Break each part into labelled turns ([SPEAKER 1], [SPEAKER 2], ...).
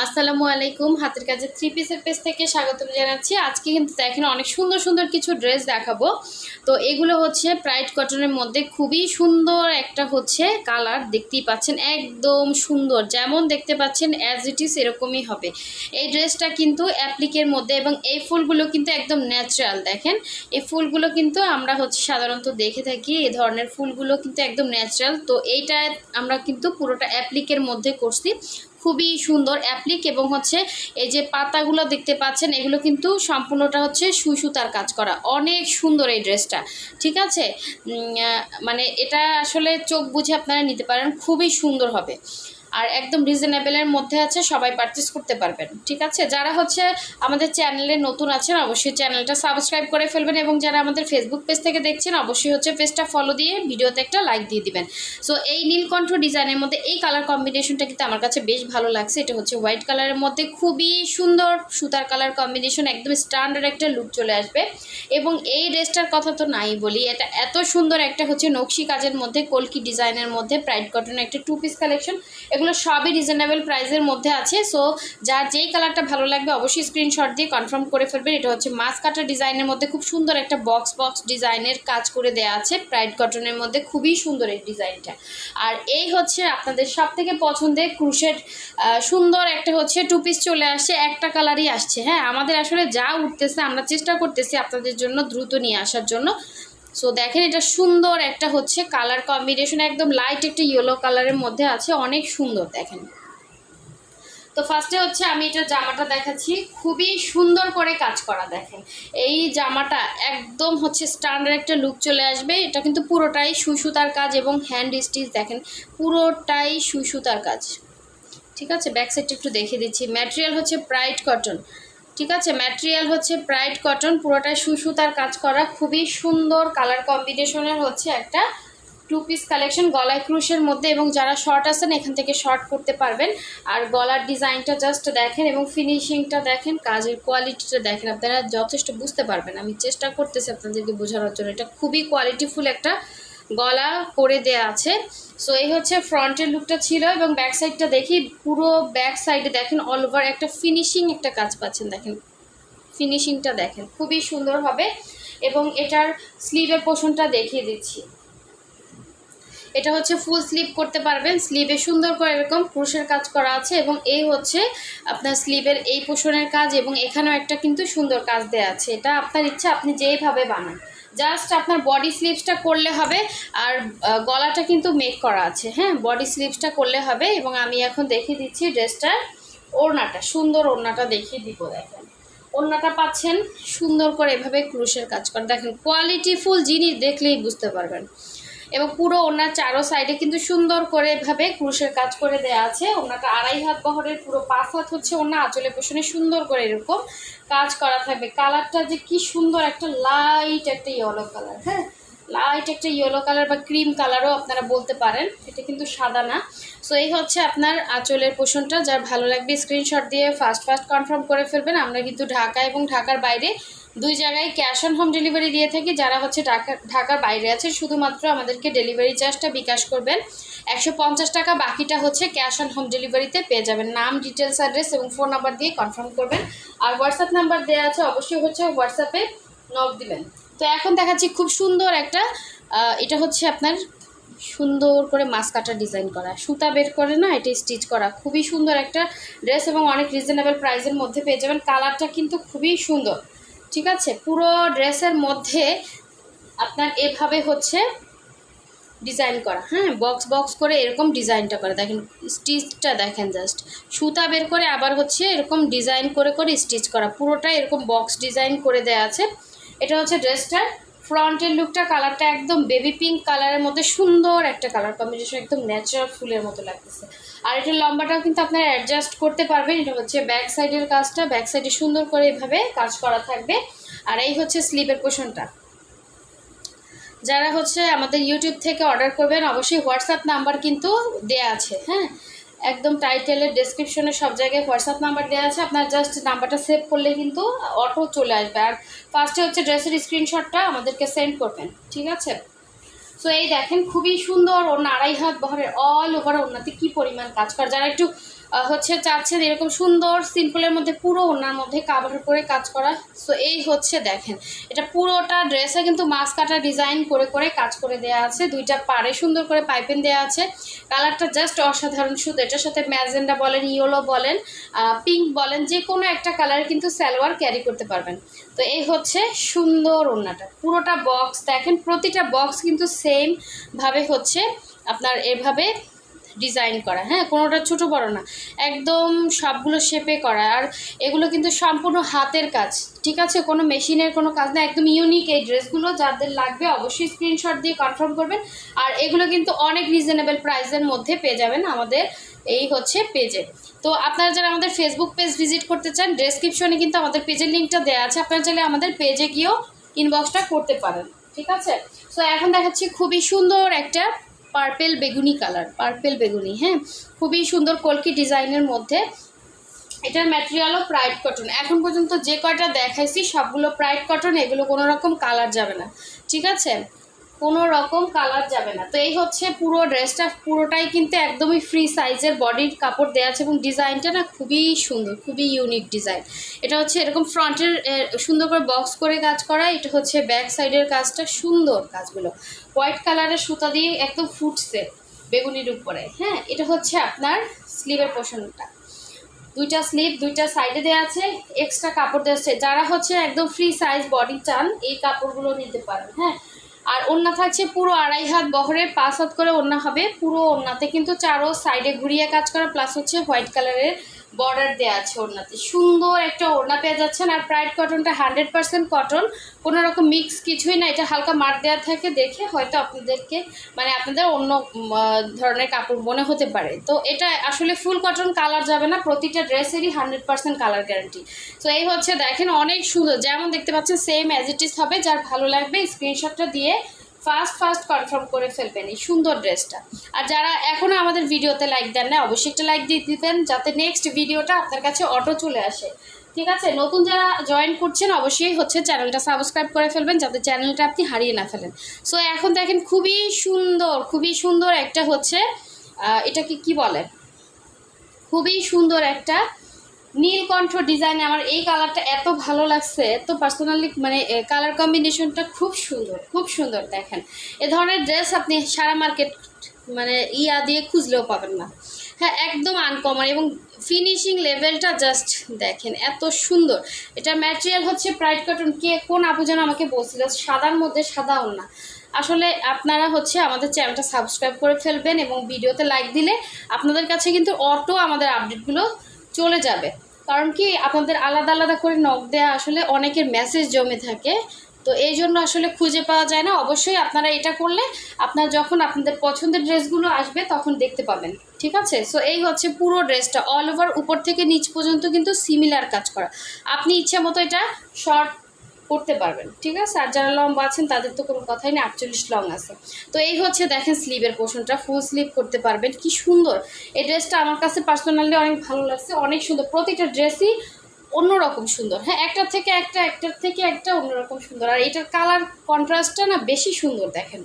[SPEAKER 1] আসসালামু আলাইকুম। হাতের কাজে থ্রি পিসের পেজ থেকে স্বাগতম জানাচ্ছি। আজকে কিন্তু দেখেন অনেক সুন্দর সুন্দর কিছু ড্রেস দেখাবো। তো এগুলো হচ্ছে প্রাইড কটনের মধ্যে খুবই সুন্দর একটা হচ্ছে কালার, দেখতেই পাচ্ছেন একদম সুন্দর, যেমন দেখতে পাচ্ছেন অ্যাজ ইট ইজ এরকমই হবে এই ড্রেসটা কিন্তু অ্যাপ্লিকের মধ্যে। এবং এই ফুলগুলো কিন্তু একদম ন্যাচারাল। দেখেন এই ফুলগুলো কিন্তু আমরা হচ্ছে সাধারণত দেখে থাকি, এই ধরনের ফুলগুলো কিন্তু একদম ন্যাচারাল। তো এইটা আমরা কিন্তু পুরোটা অ্যাপ্লিকের মধ্যে করছি, খুবই সুন্দর অ্যাপ্লিক। এবং হচ্ছে এই যে পাতাগুলো দেখতে পাচ্ছেন, এগুলো কিন্তু সম্পূর্ণটা হচ্ছে সুই সুতার কাজ করা, অনেক সুন্দর এই ড্রেসটা। ঠিক আছে, মানে এটা আসলে চোখ বুঝে আপনারা নিতে পারেন, খুবই সুন্দর হবে আর একদম রিজনেবলের মধ্যে আছে, সবাই পারচেস করতে পারবেন। ঠিক আছে, যারা হচ্ছে আমাদের চ্যানেলে নতুন আছেন অবশ্যই চ্যানেলটা সাবস্ক্রাইব করে ফেলবেন, এবং যারা আমাদের ফেসবুক পেজ থেকে দেখছেন অবশ্যই হচ্ছে পেজটা ফলো দিয়ে ভিডিওতে একটা লাইক দিয়ে দিবেন। সো এই নীলকণ্ঠ ডিজাইনের মধ্যে এই কালার কম্বিনেশনটা কিন্তু আমার কাছে বেশ ভালো লাগছে। এটা হচ্ছে হোয়াইট কালারের মধ্যে খুবই সুন্দর সুতার কালার কম্বিনেশন, একদম স্ট্যান্ডার্ড একটা লুক চলে আসবে। এবং এই ড্রেসটার কথা তো নাই বলি, এটা এত সুন্দর একটা হচ্ছে নকশি কাজের মধ্যে কলকি ডিজাইনের মধ্যে প্রাইড কটনের একটা টু পিস কালেকশন। এগুলো সবই রিজনেবল প্রাইসের মধ্যে আছে। সো যার যেই কালারটা ভালো লাগবে অবশ্যই স্ক্রিনশট দিয়ে কনফার্ম করে ফেলবেন। এটা হচ্ছে মাছ কাটা ডিজাইনের মধ্যে খুব সুন্দর একটা বক্স বক্স ডিজাইনের কাজ করে দেওয়া আছে প্রাইড কটনের মধ্যে, খুবই সুন্দর এই ডিজাইনটা। আর এই হচ্ছে আপনাদের সব থেকে পছন্দের ক্রুশের সুন্দর একটা হচ্ছে টু পিস চলে আসছে, একটা কালারই আসছে। হ্যাঁ, আমাদের আসলে যা উঠতেছে আমরা চেষ্টা করতেছি আপনাদের জন্য দ্রুত নিয়ে আসার জন্য। সো দেখেন এটা সুন্দর একটা হচ্ছে কালার কম্বিনেশন, একদম লাইট একটা ইয়েলো কালারের মধ্যে আছে, অনেক সুন্দর। দেখেন তো ফার্স্টে হচ্ছে আমি এটা জামাটা দেখাচ্ছি, খুবই সুন্দর করে কাজ করা। দেখেন এই জামাটা একদম হচ্ছে স্ট্যান্ডার্ড একটা লুক চলে আসবে। এটা কিন্তু পুরোটাই সুই সুতার কাজ এবং হ্যান্ড স্টিচ, দেখেন পুরোটাই সুই সুতার কাজ। ঠিক আছে, ব্যাক সাইডটা একটু দেখিয়ে দিচ্ছি। ম্যাটেরিয়াল হচ্ছে প্রাইড কটন। ঠিক আছে, ম্যাটেরিয়াল হচ্ছে প্রাইড কটন, পুরোটাই সুই সুতার কাজ করা, খুবই সুন্দর কালার কম্বিনেশনের হচ্ছে একটা টু পিস কালেকশন গলায় ক্রুশের মধ্যে। এবং যারা শর্ট আছেন এখান থেকে শর্ট করতে পারবেন। আর গলার ডিজাইনটা জাস্ট দেখেন এবং ফিনিশিংটা দেখেন, কাজের কোয়ালিটিটা দেখেন, আপনারা যথেষ্ট বুঝতে পারবেন। আমি চেষ্টা করতেছি আপনাদেরকে বোঝানোর জন্য, এটা খুবই কোয়ালিটিফুল একটা গলা করে দেয়া আছে। সো এই হচ্ছে ফ্রন্টের লুকটা ছিল। এবং ব্যাক সাইডটা দেখি, পুরো ব্যাক সাইডে দেখেন অল ওভার একটা ফিনিশিং একটা কাজ পাচ্ছেন। দেখেন ফিনিশিংটা দেখেন খুবই সুন্দর হবে। এবং এটার স্লিভের পোর্শনটা দেখিয়ে দিচ্ছি, এটা হচ্ছে ফুল স্লিভ করতে পারবেন, স্লিভে সুন্দর করে এরকম ক্রুশের কাজ করা আছে। এবং এই হচ্ছে আপনার স্লিভের এই পোর্শনের কাজ, এবং এখানেও একটা কিন্তু সুন্দর কাজ দেওয়া আছে। এটা আপনার ইচ্ছা, আপনি যেইভাবে বানান, জাস্ট আপনার বডি স্লিভসটা করলে হবে। আর গলাটা কিন্তু মেক করা আছে। হ্যাঁ, বডি স্লিভসটা করলে হবে। এবং আমি এখন দেখিয়ে দিচ্ছি ড্রেসটার ওড়নাটা, সুন্দর ওড়নাটা দেখিয়ে দিব। দেখেন ওড়নাটা পাচ্ছেন সুন্দর করে এভাবে ক্রুশের কাজ করে, দেখেন কোয়ালিটিফুল জিনিস দেখলেই বুঝতে পারবেন। এবং পুরো ওনার চারো সাইডে কিন্তু সুন্দর করে এভাবে ক্রুশের কাজ করে দেওয়া আছে। ওনাটা 2.5 হাত বহরের, পুরো 5 হাত হচ্ছে ওনা, আঁচলে পোষণে সুন্দর করে এরকম কাজ করা থাকবে। কালারটা যে কি সুন্দর, একটা লাইট একটা ইয়েলো কালার। হ্যাঁ, লাইট একটা ইয়েলো কালার বা ক্রিম কালারও আপনারা বলতে পারেন, এটা কিন্তু সাদা না। সো এই হচ্ছে আপনার আঁচলের পোষণটা। যার ভালো লাগবে স্ক্রিনশট দিয়ে ফার্স্ট কনফার্ম করে ফেলবেন। আমরা কিন্তু ঢাকা এবং ঢাকার বাইরে দুই জায়গায় ক্যাশ অন হোম ডেলিভারি দিয়ে থাকি। যারা হচ্ছে ঢাকার বাইরে আছে শুধুমাত্র আমাদেরকে ডেলিভারি চার্জটা বিকাশ করবেন 150 টাকা, বাকিটা হচ্ছে ক্যাশ অন হোম ডেলিভারিতে পেয়ে যাবেন। নাম, ডিটেলস, অ্যাড্রেস এবং ফোন নাম্বার দিয়ে কনফার্ম করবেন। আর হোয়াটসঅ্যাপ নাম্বার দেওয়া আছে, অবশ্যই হচ্ছে হোয়াটসঅ্যাপে নক দিবেন। তো এখন দেখাচ্ছি খুব সুন্দর একটা, এটা হচ্ছে আপনার সুন্দর করে মাছ কাটা ডিজাইন করা, সুতা বের করে না, এটা স্টিচ করা, খুবই সুন্দর একটা ড্রেস এবং অনেক রিজনেবল প্রাইসের মধ্যে পেয়ে যাবেন। কালারটা কিন্তু খুবই সুন্দর। ঠিক আছে, পুরো ড্রেসের মধ্যে আপনার এভাবে হচ্ছে ডিজাইন করা। হ্যাঁ, বক্স বক্স করে এরকম ডিজাইনটা করা, দেখেন স্টিচটা দেখেন, জাস্ট সুতা বের করে আবার হচ্ছে এরকম ডিজাইন করে করে স্টিচ করা, পুরোটা এরকম বক্স ডিজাইন করে দেওয়া আছে। এটা হচ্ছে ড্রেসটার ফ্রন্টের লুকটা, কালারটা একদম বেবি পিঙ্ক কালারের মধ্যে সুন্দর একটা কালার কম্বিনেশন, একদম ন্যাচারাল ফুলের মতো লাগতেছে। আর এটার লম্বাটাও কিন্তু আপনারা অ্যাডজাস্ট করতে পারবেন। এটা হচ্ছে ব্যাক সাইডের কাজটা, ব্যাক সাইডে সুন্দর করে এভাবে কাজ করা থাকবে। আর এই হচ্ছে স্লিভের পোর্শনটা। যারা হচ্ছে আমাদের ইউটিউব থেকে অর্ডার করবেন অবশ্যই হোয়াটসঅ্যাপ নাম্বার কিন্তু দেয়া আছে। হ্যাঁ, একদম টাইটেলের ডেসক্রিপশনে সব জায়গায় হোয়াটসঅ্যাপ নাম্বার দেওয়া আছে, আপনার জাস্ট নাম্বারটা সেভ করলে কিন্তু অটো চলে আসবে। আর ফার্স্টে হচ্ছে ড্রেসের স্ক্রিনশটটা আমাদেরকে সেন্ড করবেন। ঠিক আছে, সো এই দেখেন খুবই সুন্দর ওড়না, 2.5 হাত বহরের, অল ওভার ওড়নাতে কি পরিমাণ কাজ করা। যারা একটু হচ্ছে চাচ্ছেন এরকম সুন্দর সিম্পলের মধ্যে পুরো ওনার মধ্যে কাভার করে কাজ করা। সো এই হচ্ছে দেখেন, এটা পুরোটা ড্রেসে কিন্তু মাছ কাটা ডিজাইন করে করে কাজ করে দেওয়া আছে, দুইটা পাড়ে সুন্দর করে পাইপিং দেওয়া আছে। কালারটা জাস্ট অসাধারণ। শুধু এটার সাথে ম্যাজেন্ডা বলেন, ইয়েলো বলেন, পিঙ্ক বলেন, যে কোনো একটা কালারে কিন্তু সালোয়ার ক্যারি করতে পারবেন। তো এই হচ্ছে সুন্দর ওড়নাটা, পুরোটা বক্স দেখেন, প্রতিটা বক্স কিন্তু সেম ভাবে হচ্ছে আপনার এভাবে ডিজাইন করা, হ্যাঁ, কোনোটা ছোটো বড় না, একদম সবগুলো শেপে করা। আর এগুলো কিন্তু সম্পূর্ণ হাতের কাজ, ঠিক আছে, কোনো মেশিনের কোনো কাজ না, একদম ইউনিক এই ড্রেসগুলো। যাদের লাগবে অবশ্যই স্ক্রিনশট দিয়ে কনফার্ম করবেন। আর এগুলো কিন্তু অনেক রিজনেবল প্রাইসের মধ্যে পেয়ে যাবেন আমাদের এই হচ্ছে পেজে। তো আপনারা যারা আমাদের ফেসবুক পেজ ভিজিট করতে চান, ডেসক্রিপশনে কিন্তু আমাদের পেজের লিঙ্কটা দেওয়া আছে, আপনারা চাইলে আমাদের পেজে গিয়েও ইনবক্সটা করতে পারেন, ঠিক আছে। সো এখন দেখাচ্ছি খুবই সুন্দর একটা পার্পেল বেগুনি কালার, পার্পেল বেগুনি, হ্যাঁ, খুবই সুন্দর কলকি ডিজাইনের মধ্যে। এটার ম্যাটেরিয়ালও প্রাইড কটন। এখন পর্যন্ত যে কয়টা দেখাইছি সবগুলো প্রাইড কটন, এগুলো কোনো রকম কালার যাবে না, ঠিক আছে, কোনো রকম কালার যাবে না। তো এই হচ্ছে পুরো ড্রেসটা, পুরোটাই কিন্তু একদমই ফ্রি সাইজের বডির কাপড় দেওয়া আছে এবং ডিজাইনটা না খুবই সুন্দর, খুবই ইউনিক ডিজাইন। এটা হচ্ছে এরকম ফ্রন্টের সুন্দর করে বক্স করে কাজ করা, এটা হচ্ছে ব্যাক সাইডের কাজটা, সুন্দর কাজগুলো হোয়াইট কালারের সুতা দিয়ে একদম ফুটছে বেগুনির উপরে, হ্যাঁ। এটা হচ্ছে আপনার স্লিভের পোর্শনটা, দুইটা স্লিভ দুইটা সাইডে দেওয়া আছে, এক্সট্রা কাপড় দেওয়া আছে। যারা হচ্ছে একদম ফ্রি সাইজ বডি চান এই কাপড়গুলো নিতে পারেন, হ্যাঁ। আর ওড়না থাকছে পুরো 2.5 হাত বহরের, 5 হাত করে ওড়না হবে। পুরো ওড়নাতে কিন্তু চারো সাইডে ঘুরিয়ে কাজ করা, প্লাস হচ্ছে হোয়াইট কালারের বর্ডার দেওয়া আছে ওড়নাতে। সুন্দর একটা ওড়না পেয়ে যাচ্ছেন। আর প্রাইড কটনটা 100% কটন, কোনো রকম মিক্স কিছুই না। এটা হালকা মার দেওয়া থাকে দেখে হয়তো আপনাদেরকে মানে আপনাদের অন্য ধরনের কাপড় মনে হতে পারে। তো এটা আসলে ফুল কটন, কালার যাবে না, প্রতিটা ড্রেসেরই 100% কালার গ্যারান্টি। তো এই হচ্ছে দেখেন, অনেক সুন্দর, যেমন দেখতে পাচ্ছেন সেম অ্যাজ ইট ইজ হবে। যার ভালো লাগবে স্ক্রিনশটটা দিয়ে ফার্স্ট কনফার্ম করে ফেলবেন এই সুন্দর ড্রেসটা। আর যারা এখনও আমাদের ভিডিওতে লাইক দেন না, অবশ্যই একটা লাইক দিয়ে দিবেন যাতে নেক্সট ভিডিওটা আপনার কাছে অটো চলে আসে, ঠিক আছে। নতুন যারা জয়েন করছেন অবশ্যই হচ্ছে চ্যানেলটা সাবস্ক্রাইব করে ফেলবেন যাতে চ্যানেলটা আপনি হারিয়ে না ফেলেন। সো এখন দেখেন খুবই সুন্দর একটা হচ্ছে এটাকে কি বলে, খুবই সুন্দর একটা নীলকণ্ঠ ডিজাইন। আমার এই কালারটা এত ভালো লাগছে, এত পার্সোনালি মানে কালার কম্বিনেশনটা খুব সুন্দর দেখেন। এ ধরনের ড্রেস আপনি সারা মার্কেট মানে দিয়ে খুঁজলেও পাবেন না, হ্যাঁ, একদম আনকমন। এবং ফিনিশিং লেভেলটা জাস্ট দেখেন এত সুন্দর। এটা ম্যাটেরিয়াল হচ্ছে প্রাইড কটন। কোন আপু যেন আমাকে বলছিল সাদার মধ্যে সাদা ওড়না। আসলে আপনারা হচ্ছে আমাদের চ্যানেলটা সাবস্ক্রাইব করে ফেলবেন এবং ভিডিওতে লাইক দিলে আপনাদের কাছে কিন্তু অটো আমাদের আপডেটগুলো চলে যাবে। কারণ কি আপনাদের আলাদা করে নক দেওয়া আসলে অনেকের মেসেজ জমে থাকে, তো এই জন্য আসলে খুঁজে পাওয়া যায় না। অবশ্যই আপনারা এটা করলে আপনার যখন আপনাদের পছন্দের ড্রেসগুলো আসবে তখন দেখতে পাবেন, ঠিক আছে। সো এই হচ্ছে পুরো ড্রেসটা অল ওভার উপর থেকে নিচ পর্যন্ত কিন্তু সিমিলার কাজ করা, আপনি ইচ্ছা মতো এটা শর্ট করতে পারবেন, ঠিক আছে। আর যারা লম্বা আছেন তাদের তো কোনো কথাই নেই, 48 লং আছে। তো এই হচ্ছে দেখেন স্লিভের পোর্শনটা, ফুল স্লিভ করতে পারবেন, কি সুন্দর। এই ড্রেসটা আমার কাছে পার্সোনালি অনেক ভালো লাগছে, অনেক সুন্দর। প্রতিটা ড্রেসই অন্যরকম সুন্দর, হ্যাঁ, একটার থেকে একটা অন্যরকম সুন্দর। আর এটার কালার কন্ট্রাস্টটা না বেশি সুন্দর দেখেন,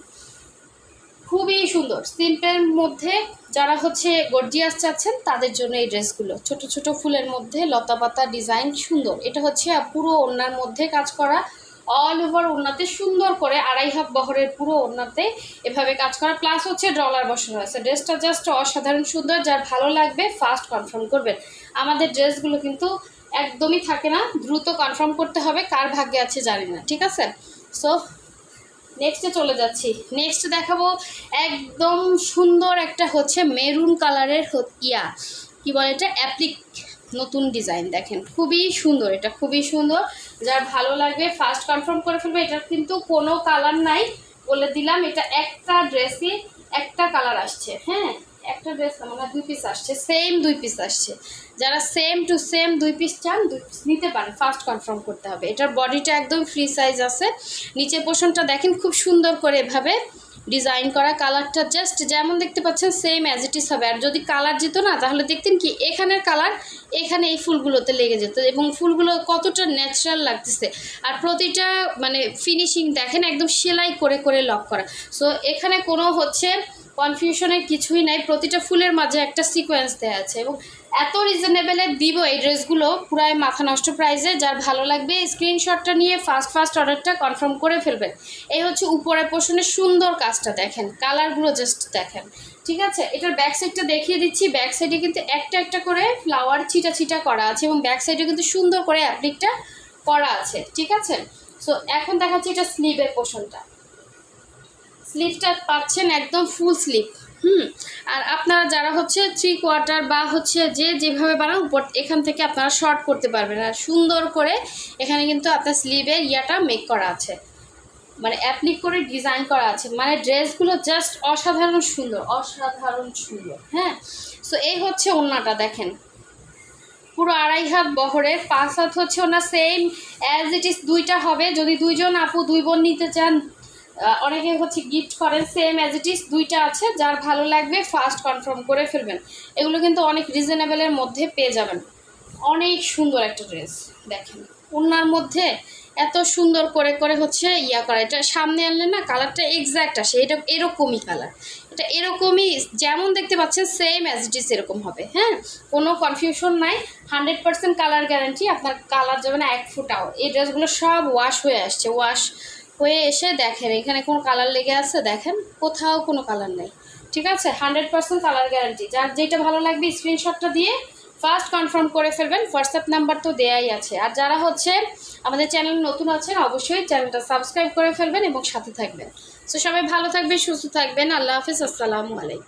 [SPEAKER 1] খুবই সুন্দর। সিম্পলের মধ্যে যারা হচ্ছে গর্জিয়াস চাচ্ছেন তাদের জন্য এই ড্রেসগুলো, ছোট ফুলের মধ্যে লতা পাতা ডিজাইন সুন্দর। এটা হচ্ছে পুরো ওড়নার মধ্যে কাজ করা, অল ওভার ওড়নাতে সুন্দর করে 2.5 হাত বহরের পুরো ওড়নাতে এভাবে কাজ করা, প্লাস হচ্ছে ডলার বসানো আছে। ড্রেসটা জাস্ট অসাধারণ সুন্দর। যার ভালো লাগবে ফার্স্ট কনফার্ম করবেন। আমাদের ড্রেসগুলো কিন্তু একদমই থাকে না, দ্রুত কনফার্ম করতে হবে, কার ভাগ্যে আছে জানি না, ঠিক আছে। সো নেক্সটে চলে যাচ্ছি। নেক্সট দেখাবো একদম সুন্দর একটা হচ্ছে মেরুন কালারের কি বলে এটা, অ্যাপ্লিক নতুন ডিজাইন দেখেন, খুবই সুন্দর। এটা খুবই সুন্দর, যার ভালো লাগবে ফার্স্ট কনফার্ম করে ফেলবে। এটার কিন্তু কোনো কালার নাই বলে দিলাম, এটা একটা ড্রেসই একটা কালার আসছে, হ্যাঁ, একটা ড্রেস মানে 2 পিস আসছে, সেম 2 পিস আসছে। যারা সেম টু সেম 2 পিস চান 2 পিস নিতে পারেন, ফার্স্ট কনফার্ম করতে হবে। এটার বডিটা একদম ফ্রি সাইজ আছে, নিচের পোর্শনটা দেখেন খুব সুন্দর করে এভাবে ডিজাইন করা। কালারটা জাস্ট যেমন দেখতে পাচ্ছেন সেম অ্যাজ ইট ইজ হবে। আর যদি কালার যেত না তাহলে দেখতেন কি এখানের কালার এখানে এই ফুলগুলোতে লেগে যেত, এবং ফুলগুলো কতটা ন্যাচারাল লাগতেছে। আর প্রতিটা মানে ফিনিশিং দেখেন একদম সেলাই করে লক করা। সো এখানে কোনো হচ্ছে কনফিউশনের কিছুই নাই, প্রতিটা ফুলের মাঝে একটা সিকোয়েন্স দেওয়া আছে এবং এত রিজনেবলে দিব এই ড্রেসগুলো, পুরাই মাথা নষ্ট প্রাইসে। যার ভালো লাগবে স্ক্রিনশটটা নিয়ে ফার্স্ট অর্ডারটা কনফার্ম করে ফেলবেন। এই হচ্ছে উপরের পোর্শনের সুন্দর কাজটা দেখেন, কালারগুলো জাস্ট দেখেন। ঠিক আছে, এটার ব্যাক সাইডটা দেখিয়ে দিচ্ছি। ব্যাক সাইডে কিন্তু একটা করে ফ্লাওয়ার ছিটা করা আছে এবং ব্যাক সাইডে কিন্তু সুন্দর করে অ্যাপ্লিকটা করা আছে। ঠিক আছে, সো এখন দেখাচ্ছি এটা স্লিভের পোর্শনটা। স্লিভটা পাচ্ছেন একদম ফুল স্লিভ। আর আপনারা যারা হচ্ছে 3/4 বা হচ্ছে যেভাবে বানান উপর এখান থেকে আপনারা শর্ট করতে পারবেন। আর সুন্দর করে এখানে কিন্তু আপনার স্লিভের ইয়াটা মেক করা আছে, মানে অ্যাপ্লিক করে ডিজাইন করা আছে। মানে ড্রেসগুলো জাস্ট অসাধারণ সুন্দর। হ্যাঁ, সো এই হচ্ছে ওড়নাটা দেখেন, পুরো 2.5 হাত বহরের, 5 হাত হচ্ছে ওনার সেম অ্যাজ ইট ইজ দুইটা হবে। যদি দুইজন আপু 2 বোন নিতে চান, অনেকে হচ্ছে গিফট করেন, সেম অ্যাজ ইট ইজ দুইটা আছে। যার ভালো লাগবে ফার্স্ট কনফার্ম করে ফেলবেন। এগুলো কিন্তু অনেক রিজনেবলের মধ্যে পেয়ে যাবেন। অনেক সুন্দর একটা ড্রেস দেখেন, ওনার মধ্যে এত সুন্দর করে হচ্ছে ইয়া করা। এটা সামনে আনলে না কালারটা এক্স্যাক্ট আসে, এটা এরকমই কালার, এটা এরকমই যেমন দেখতে পাচ্ছেন সেম অ্যাজ ইট ইজ এরকম হবে। হ্যাঁ, কোনো কনফিউশন নাই, 100% কালার গ্যারান্টি। আপনার কালার যাবে না 1 ফুটাও। এই ড্রেসগুলো সব ওয়াশ হয়ে আসছে, ওয়াশ হয়ে এসে দেখেন এখানে কোনো কালার লেগে আছে, দেখেন কোথাও কোনো কালার নেই। ঠিক আছে, 100% কালার গ্যারান্টি। যার যেটা ভালো লাগবে স্ক্রিনশটটা দিয়ে ফার্স্ট কনফার্ম করে ফেলবেন। হোয়াটসঅ্যাপ নাম্বার তো দেয়াই আছে। আর যারা হচ্ছে আমাদের চ্যানেল নতুন আছেন, অবশ্যই চ্যানেলটা সাবস্ক্রাইব করে ফেলবেন এবং সাথে থাকবেন। সো সবাই ভালো থাকবেন, সুস্থ থাকবেন। আল্লাহ হাফিজ, আসসালামু আলাইকুম।